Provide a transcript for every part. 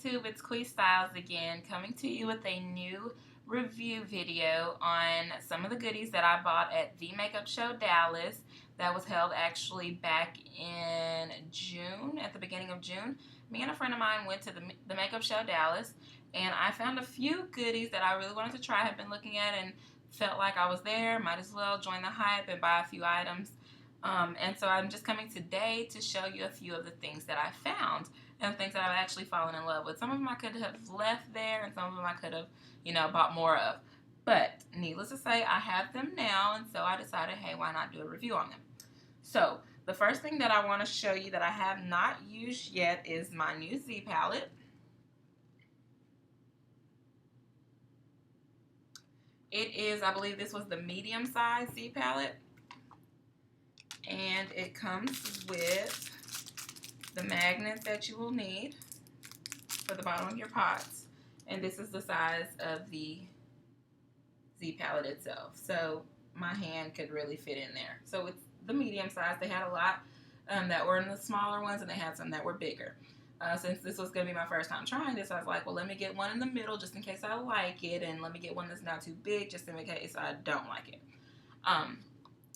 YouTube, it's Quee Styles again, coming to you with a new review video on some of the goodies that I bought at the Makeup Show Dallas that was held actually back in June, at the beginning of June. Me and a friend of mine went to the Makeup Show Dallas, and I found a few goodies that I really wanted to try. I had been looking at and felt like I was there, might as well join the hype and buy a few items. And so I'm just coming today to show you a few of the things that I found and things that I've actually fallen in love with. Some of them I could have left there, and some of them I could have, bought more of. But needless to say, I have them now, and so I decided, hey, why not do a review on them? So the first thing that I want to show you that I have not used yet is my new Z palette. It is, I believe this was the medium size Z palette. And it comes with the magnets that you will need for the bottom of your pots. And this is the size of the Z palette itself. So my hand could really fit in there. So it's the medium size. They had a lot that were in the smaller ones, and they had some that were bigger. Since this was going to be my first time trying this, I was like, well, let me get one in the middle just in case I like it, and let me get one that's not too big just in case I don't like it.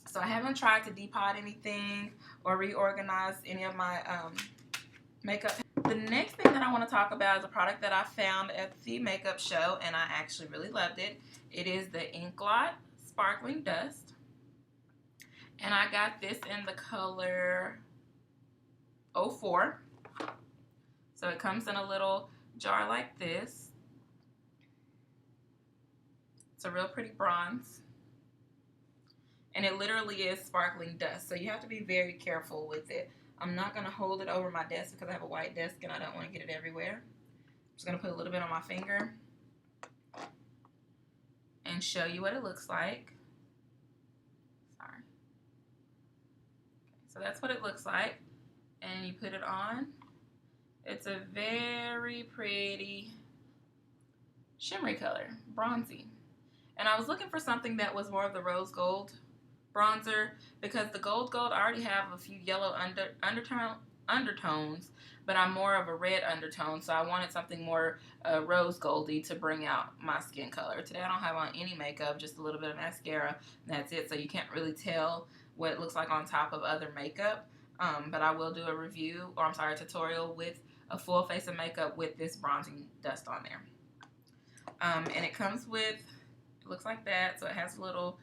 So I haven't tried to depot anything or reorganize any of my makeup. The next thing that I want to talk about is a product that I found at the makeup show, and I actually really loved it. It is the Ink Blot Sparkling Dust. And I got this in the color 04. So it comes in a little jar like this. It's a real pretty bronze. And it literally is sparkling dust, so you have to be very careful with it. I'm not going to hold it over my desk because I have a white desk and I don't want to get it everywhere. I'm just going to put a little bit on my finger and show you what it looks like. Sorry. Okay, so that's what it looks like. And you put it on. It's a very pretty shimmery color, bronzy. And I was looking for something that was more of the rose gold bronzer, because the gold I already have a few yellow undertones, but I'm more of a red undertone, so I wanted something more rose goldy to bring out my skin color. Today I don't have on any makeup, just a little bit of mascara, and that's it, so you can't really tell what it looks like on top of other makeup, but I will do a review, or I'm sorry, a tutorial with a full face of makeup with this bronzing dust on there. And it comes with, it looks like that, so it has a little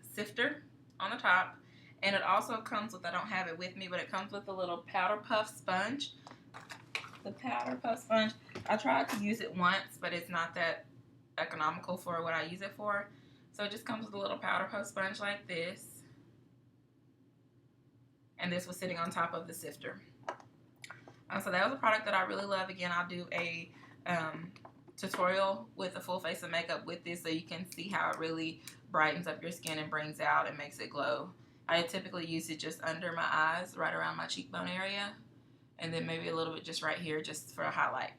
sifter on the top, and it also comes with, I don't have it with me, but it comes with a little powder puff sponge. The powder puff sponge, I tried to use it once, but it's not that economical for what I use it for, so it just comes with a little powder puff sponge like this, and this was sitting on top of the sifter. So that was a product that I really love. Again, I'll do a tutorial with a full face of makeup with this so you can see how it really brightens up your skin and brings out and makes it glow. I typically use it just under my eyes, right around my cheekbone area, and then maybe a little bit just right here just for a highlight.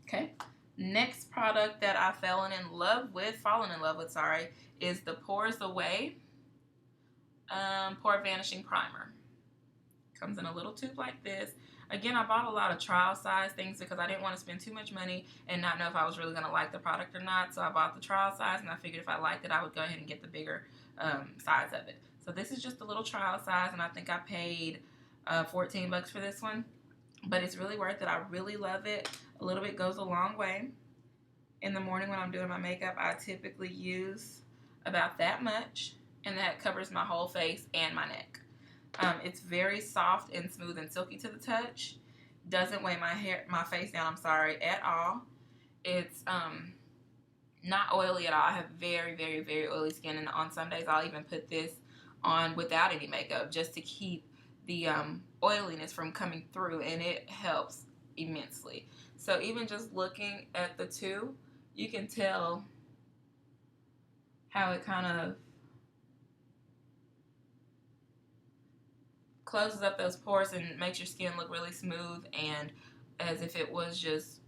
Okay, next product that I've fallen in love with, is the Pores Away Pore Vanishing Primer. Comes in a little tube like this. Again, I bought a lot of trial size things because I didn't want to spend too much money and not know if I was really going to like the product or not. So I bought the trial size, and I figured if I liked it, I would go ahead and get the bigger size of it. So this is just a little trial size, and I think I paid $14 for this one. But it's really worth it. I really love it. A little bit goes a long way. In the morning when I'm doing my makeup, I typically use about that much, and that covers my whole face and my neck. It's very soft and smooth and silky to the touch. Doesn't weigh my face down, at all. It's not oily at all. I have very, very, very oily skin, and on some days I'll even put this on without any makeup just to keep the oiliness from coming through, and it helps immensely. So even just looking at the two, you can tell how it kind of closes up those pores and makes your skin look really smooth and as if it was just,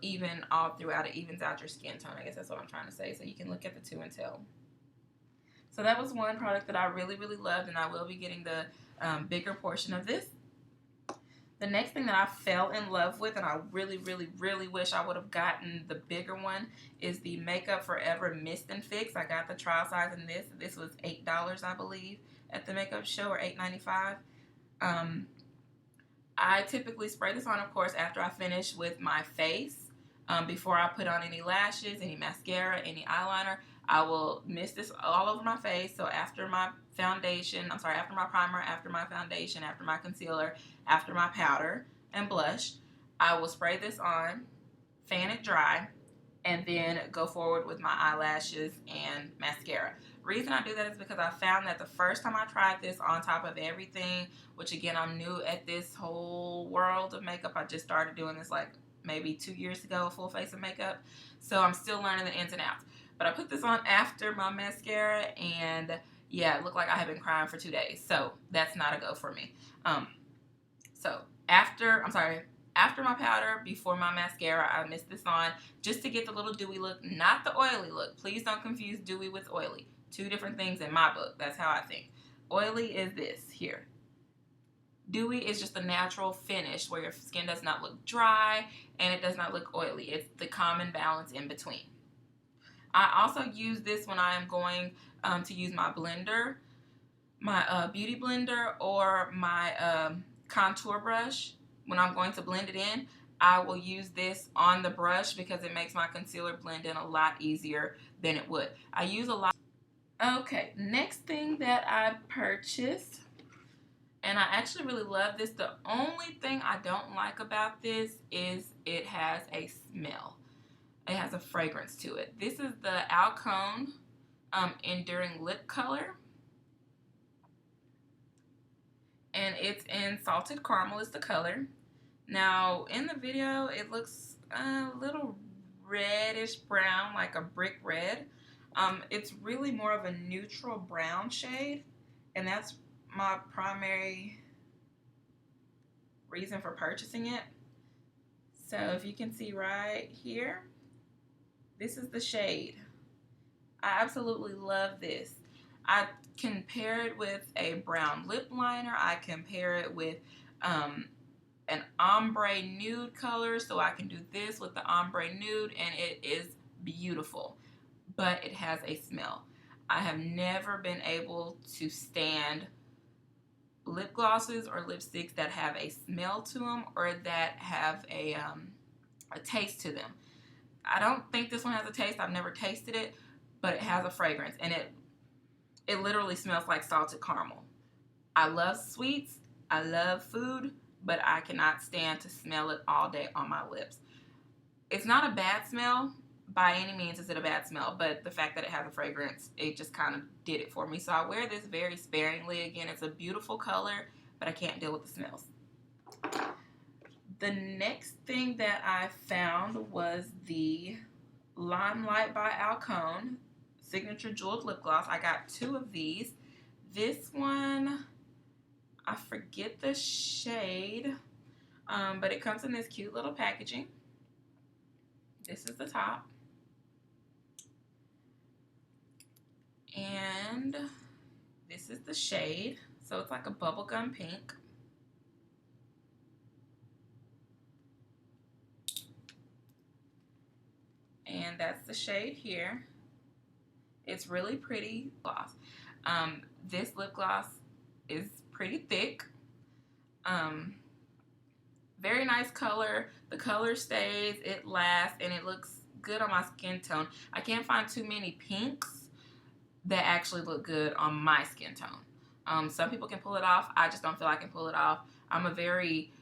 even all throughout. It evens out your skin tone. I guess that's what I'm trying to say. So you can look at the two and tell. So that was one product that I really, really loved, and I will be getting the bigger portion of this. The next thing that I fell in love with, and I really, really, really wish I would have gotten the bigger one, is the Makeup Forever Mist and Fix. I got the trial size in this. This was $8, I believe, at the makeup show, or $8.95. I typically spray this on, of course, after I finish with my face. Before I put on any lashes, any mascara, any eyeliner, I will mist this all over my face. So after my foundation, after my primer, after my foundation, after my concealer, after my powder and blush, I will spray this on, fan it dry, and then go forward with my eyelashes and mascara. Reason I do that is because I found that the first time I tried this on top of everything, which again, I'm new at this whole world of makeup. I just started doing this like maybe 2 years ago, a full face of makeup. So I'm still learning the ins and outs. But I put this on after my mascara, and yeah, it looked like I had been crying for 2 days. So that's not a go for me. So after my powder, before my mascara, I mist this on just to get the little dewy look, not the oily look. Please don't confuse dewy with oily. Two different things in my book. That's how I think. Oily is this here. Dewy is just a natural finish where your skin does not look dry and it does not look oily. It's the common balance in between. I also use this when I am going to use my blender, my beauty blender, or my contour brush. When I'm going to blend it in, I will use this on the brush because it makes my concealer blend in a lot easier than it would. I use a lot. Okay, next thing that I purchased, and I actually really love this. The only thing I don't like about this is it has a smell. It has a fragrance to it. This is the Alcone Enduring Lip Color. And it's in Salted Caramel is the color. Now, in the video, it looks a little reddish brown, like a brick red. It's really more of a neutral brown shade, and that's my primary reason for purchasing it. So if you can see right here, this is the shade. I absolutely love this. I can pair it with a brown lip liner. I can pair it with an ombre nude color, so I can do this with the ombre nude, and it is beautiful, but it has a smell. I have never been able to stand lip glosses or lipsticks that have a smell to them or that have a taste to them. I don't think this one has a taste. I've never tasted it, but it has a fragrance, and it literally smells like salted caramel. I love sweets. I love food, but I cannot stand to smell it all day on my lips. It's not a bad smell. By any means is it a bad smell, but the fact that it has a fragrance, it just kind of did it for me. So I wear this very sparingly. Again, it's a beautiful color, but I can't deal with the smells. The next thing that I found was the Limelight by Alcone Signature Jeweled Lip Gloss. I got 2 of these. This one, I forget the shade, but it comes in this cute little packaging. This is the top. And this is the shade. So it's like a bubblegum pink. And that's the shade here. It's really pretty gloss. This lip gloss is pretty thick. Very nice color. The color stays, it lasts, and it looks good on my skin tone. I can't find too many pinks that actually look good on my skin tone. Some people can pull it off. I just don't feel I can pull it off. I'm a very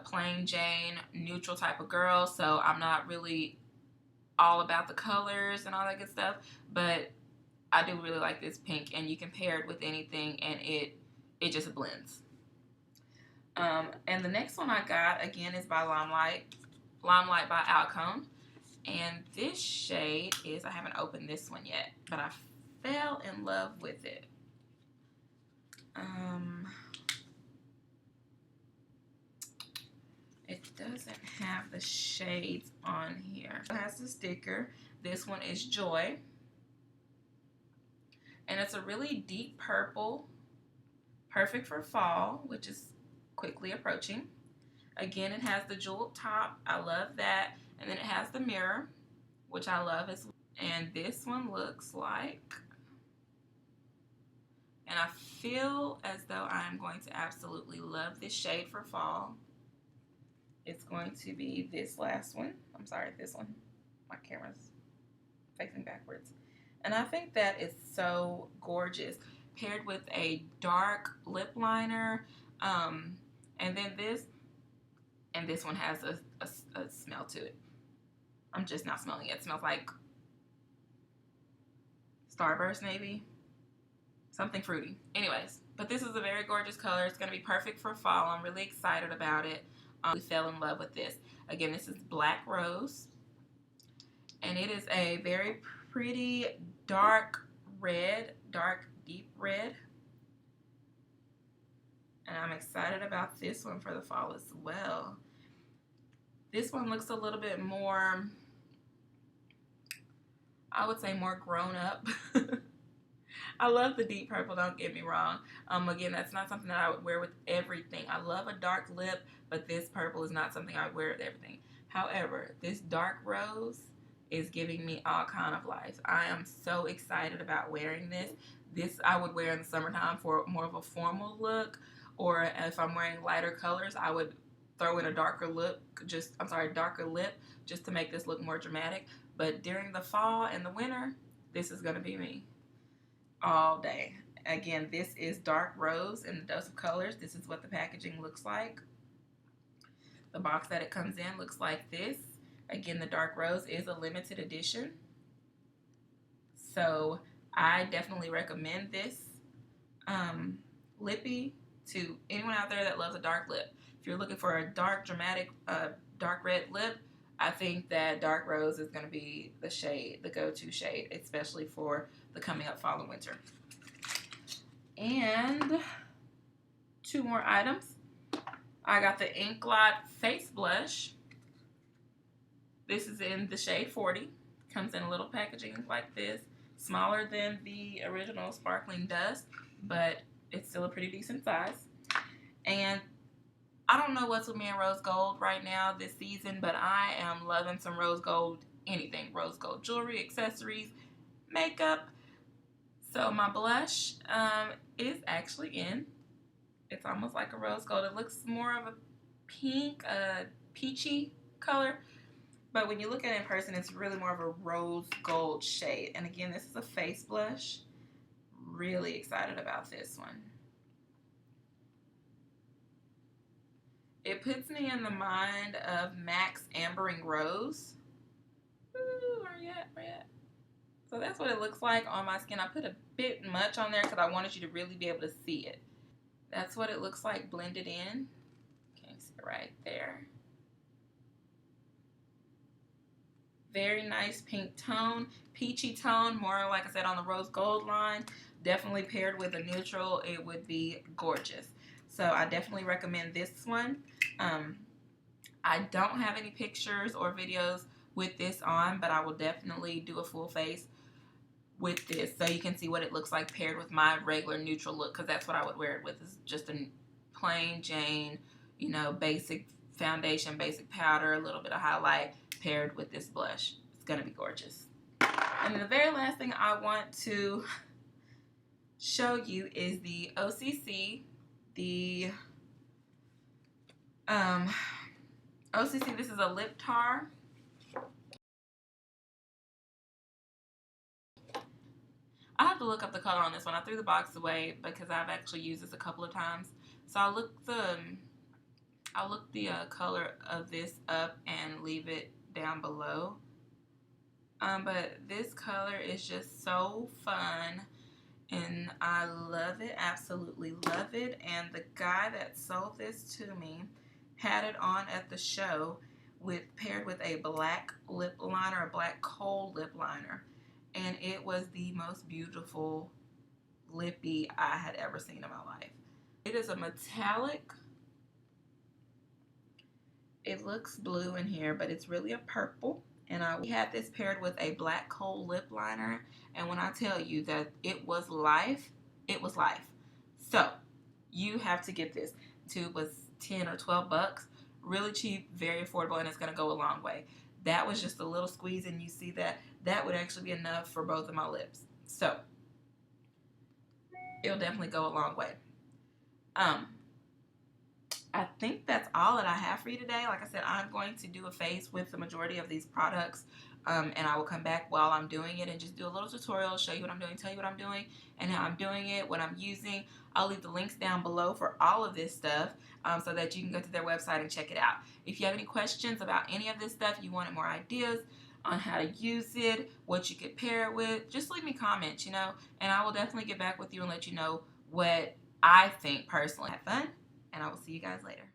plain Jane, neutral type of girl, so I'm not really all about the colors and all that good stuff, but I do really like this pink, and you can pair it with anything, and it just blends. And the next one I got, again, is by Limelight by Alcone, and this shade is, I haven't opened this one yet, but I fell in love with it. It doesn't have the shades on here. It has the sticker. This one is Joy. And it's a really deep purple, perfect for fall, which is quickly approaching. Again, it has the jeweled top. I love that. And then it has the mirror, which I love as well. And this one looks like, and I feel as though I'm going to absolutely love this shade for fall. It's going to be this last one. I'm sorry, this one. My camera's facing backwards. And I think that is so gorgeous, paired with a dark lip liner. And then this one has a smell to it. I'm just not smelling it. It smells like Starburst, maybe. Something fruity. Anyways, but this is a very gorgeous color. It's going to be perfect for fall. I'm really excited about it. We fell in love with this. Again, this is Black Rose. And it is a very pretty dark red, dark deep red. And I'm excited about this one for the fall as well. This one looks a little bit more, I would say more grown up. I love the deep purple, don't get me wrong. Again, that's not something that I would wear with everything. I love a dark lip, but this purple is not something I would wear with everything. However, this dark rose is giving me all kind of life. I am so excited about wearing this. This I would wear in the summertime for more of a formal look, or if I'm wearing lighter colors, I would throw in a darker lip, darker lip, just to make this look more dramatic. But during the fall and the winter, this is gonna be me all day. Again, this is dark rose in the dose of colors. This is what the packaging looks like. The box that it comes in looks like this. Again, the dark rose is a limited edition. So I definitely recommend this lippy to anyone out there that loves a dark lip. If you're looking for a dark, dramatic, dark red lip, I think that dark rose is going to be the shade, the go-to shade, especially for the coming up fall and winter. And 2 more items. I got the Ink Blot Face Blush. This is in the shade 40. Comes in a little packaging like this. Smaller than the original Sparkling Dust, but it's still a pretty decent size. And I don't know what's with me and rose gold right now this season, but I am loving some rose gold anything. Rose gold jewelry, accessories, makeup. So my blush is actually in. It's almost like a rose gold. It looks more of a pink, peachy color. But when you look at it in person, it's really more of a rose gold shade. And again, this is a face blush. Really excited about this one. It puts me in the mind of MAC's Ambering Rose. Ooh, where you at? Where you at? So that's what it looks like on my skin. I put a bit much on there because I wanted you to really be able to see it. That's what it looks like blended in. Can't see it right there. Very nice pink tone, peachy tone, more like I said on the rose gold line. Definitely paired with a neutral, it would be gorgeous. So I definitely recommend this one. I don't have any pictures or videos with this on, but I will definitely do a full face with this so you can see what it looks like paired with my regular neutral look, because that's what I would wear it with. It's just a plain Jane, you know, basic foundation, basic powder, a little bit of highlight paired with this blush. It's gonna be gorgeous. And the very last thing I want to show you is the OCC. The OCC, this is a lip tar. I have to look up the color on this one. I threw the box away because I've actually used this a couple of times. So I'll look the color of this up and leave it down below. But this color is just so fun. And I love it, absolutely love it. And the guy that sold this to me had it on at the show paired with a black lip liner, a black kohl lip liner. And it was the most beautiful lippy I had ever seen in my life. It is a metallic. It looks blue in here, but it's really a purple. And we had this paired with a black kohl lip liner. And when I tell you that it was life, it was life. So you have to get this. The tube was 10 or 12 bucks. Really cheap, very affordable, and it's going to go a long way. That was just a little squeeze, and you see that that would actually be enough for both of my lips. So it'll definitely go a long way. I think that's all that I have for you today. Like I said, I'm going to do a face with the majority of these products, and I will come back while I'm doing it and just do a little tutorial, show you what I'm doing, tell you what I'm doing, and how I'm doing it, what I'm using. I'll leave the links down below for all of this stuff, so that you can go to their website and check it out. If you have any questions about any of this stuff, you wanted more ideas on how to use it, what you could pair it with, just leave me comments, and I will definitely get back with you and let you know what I think personally. Have fun, and I will see you guys later.